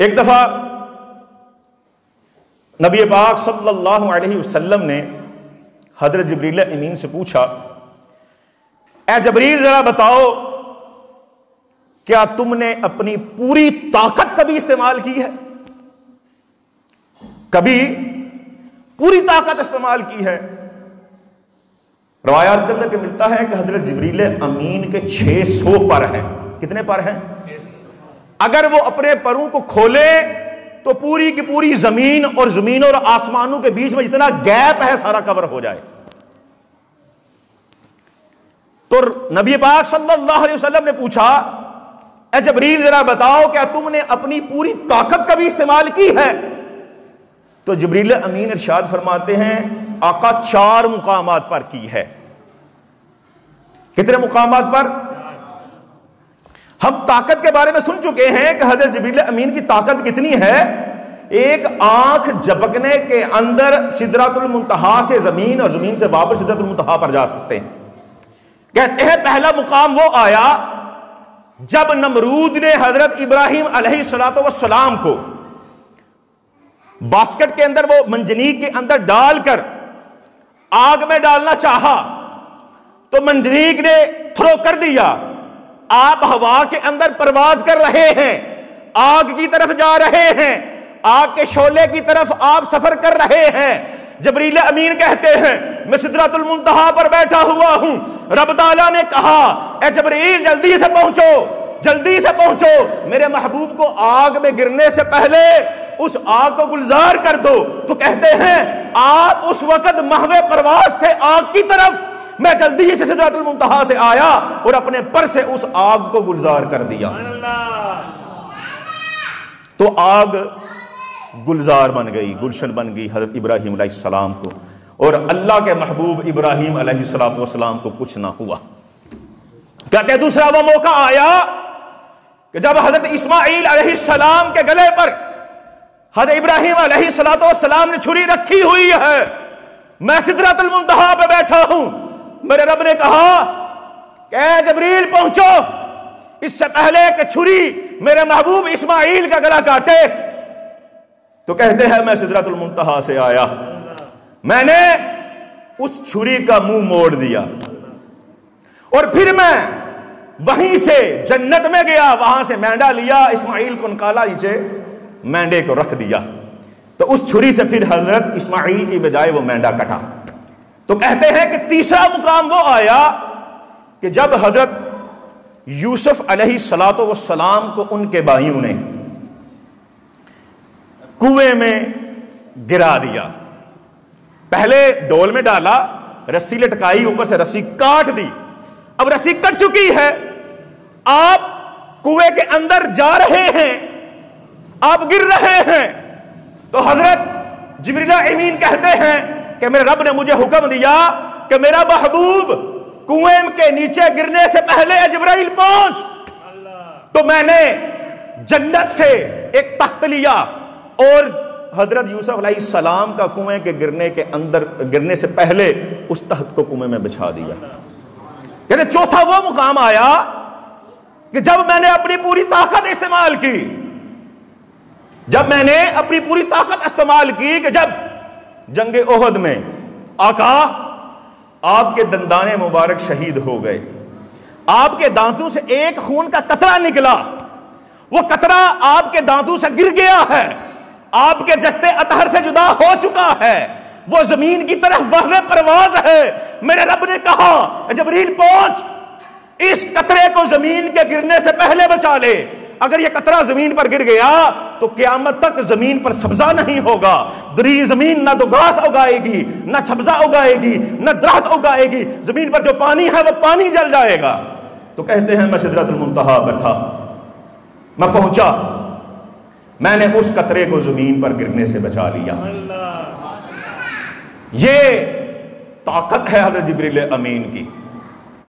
ایک دفعہ نبی پاک صلی اللہ علیہ وسلم نے حضرت جبریل امین سے پوچھا، اے جبریل ذرا بتاؤ کیا تم نے اپنی پوری طاقت کبھی استعمال کی ہے؟ کبھی پوری طاقت استعمال کی ہے؟ روایات کے اندر کہ ملتا ہے کہ حضرت جبریل امین کے 600 پر ہیں۔ کتنے پر ہیں؟ اگر وہ اپنے پروں کو کھولے تو پوری کی پوری زمین اور آسمانوں کے بیچ میں جتنا گیپ ہے سارا کور ہو جائے۔ تو نبی پاک صلی اللہ علیہ وسلم نے پوچھا، اے جبریل ذرا بتاؤ کیا تم نے اپنی پوری طاقت کبھی استعمال کی ہے؟ تو جبریل امین ارشاد فرماتے ہیں آقا 4 مقامات پر کی ہے۔ کتنے مقامات پر؟ ہم طاقت کے بارے میں سن چکے ہیں کہ حضرت جبریل امین کی طاقت کتنی ہے۔ ایک آنکھ جھپکنے کے اندر سدرۃ المنتہا سے زمین اور زمین سے واپس سدرۃ المنتہا پر جا سکتے ہیں۔ کہتے ہیں پہلا مقام وہ آیا جب نمرود نے حضرت ابراہیم علیہ السلام کو باسکٹ کے اندر، وہ منجنیق کے اندر ڈال کر آگ میں ڈالنا چاہا تو منجنیق نے تھرو کر دیا۔ آپ ہوا کے اندر پرواز کر رہے ہیں، آگ کی طرف جا رہے ہیں، آگ کے شعلے کی طرف آپ سفر کر رہے ہیں۔ جبریل امین کہتے ہیں میں سدرۃ المنتہا پر بیٹھا ہوا ہوں، رب تعالیٰ نے کہا اے جبریل جلدی سے پہنچو، جلدی سے پہنچو، میرے محبوب کو آگ میں گرنے سے پہلے اس آگ کو گلزار کر دو۔ تو کہتے ہیں آپ اس وقت محو پرواز تھے آگ کی طرف، میں جلدی سے سدرۃ المنتہا سے آیا اور اپنے پر سے اس آگ کو گلزار کر دیا۔ تو آگ گلزار بن گئی، گلشن بن گئی حضرت ابراہیم علیہ السلام کو، اور اللہ کے محبوب ابراہیم علیہ السلام کو کچھ نہ ہوا۔ کہتے ہیں دوسرا وہ موقع آیا کہ جب حضرت اسماعیل علیہ السلام کے گلے پر حضرت ابراہیم علیہ السلام نے چھری رکھی ہوئی ہے، میں سدرۃ المنتہا پہ بیٹھا ہوں، میرے رب نے کہا کہ اے جبریل پہنچو اس سے پہلے کہ چھری میرے محبوب اسماعیل کا گلا کاٹے۔ تو کہتے ہیں میں سدرۃ المنتہا سے آیا، میں نے اس چھری کا منہ موڑ دیا اور پھر میں وہیں سے جنت میں گیا، وہاں سے مینڈا لیا، اسماعیل کو نکالا، نیچے مینڈے کو رکھ دیا۔ تو اس چھری سے پھر حضرت اسماعیل کی بجائے وہ مینڈا کٹا۔ تو کہتے ہیں کہ تیسرا مقام وہ آیا کہ جب حضرت یوسف علیہ السلام کو ان کے بھائیوں نے کنویں میں گرا دیا۔ پہلے ڈول میں ڈالا، رسی لٹکائی، اوپر سے رسی کاٹ دی، اب رسی کٹ چکی ہے، آپ کنویں کے اندر جا رہے ہیں، آپ گر رہے ہیں۔ تو حضرت جبریل امین کہتے ہیں کہ میرے رب نے مجھے حکم دیا کہ میرا محبوب کنویں کے نیچے گرنے سے پہلے جبرائیل پہنچ۔ تو میں نے جنت سے ایک تخت لیا اور حضرت یوسف علیہ السلام کا کنویں کے گرنے سے پہلے اس تخت کو کنویں میں بچھا دیا۔ کہتے چوتھا وہ مقام آیا کہ جب میں نے اپنی پوری طاقت استعمال کی، جب میں نے اپنی پوری طاقت استعمال کی کہ جب جنگ احد میں آقا آپ کے دندان مبارک شہید ہو گئے، آپ کے دانتوں سے ایک خون کا قطرہ نکلا، وہ قطرہ آپ کے دانتوں سے گر گیا ہے، آپ کے جستے اطہر سے جدا ہو چکا ہے، وہ زمین کی طرف بحر پرواز ہے۔ میرے رب نے کہا جبریل پہنچ، اس قطرے کو زمین کے گرنے سے پہلے بچا لے۔ اگر یہ قطرہ زمین پر گر گیا تو قیامت تک زمین پر سبزہ نہیں ہوگا، دری زمین نہ تو گھاس اگائے گی، نہ سبزہ اگائے گی، نہ درخت اگائے گی، زمین پر جو پانی ہے وہ پانی جل جائے گا۔ تو کہتے ہیں میں سدرۃ المنتہا پر تھا، میں پہنچا، میں نے اس قطرے کو زمین پر گرنے سے بچا لیا۔ یہ طاقت ہے حضرت جبریل امین کی۔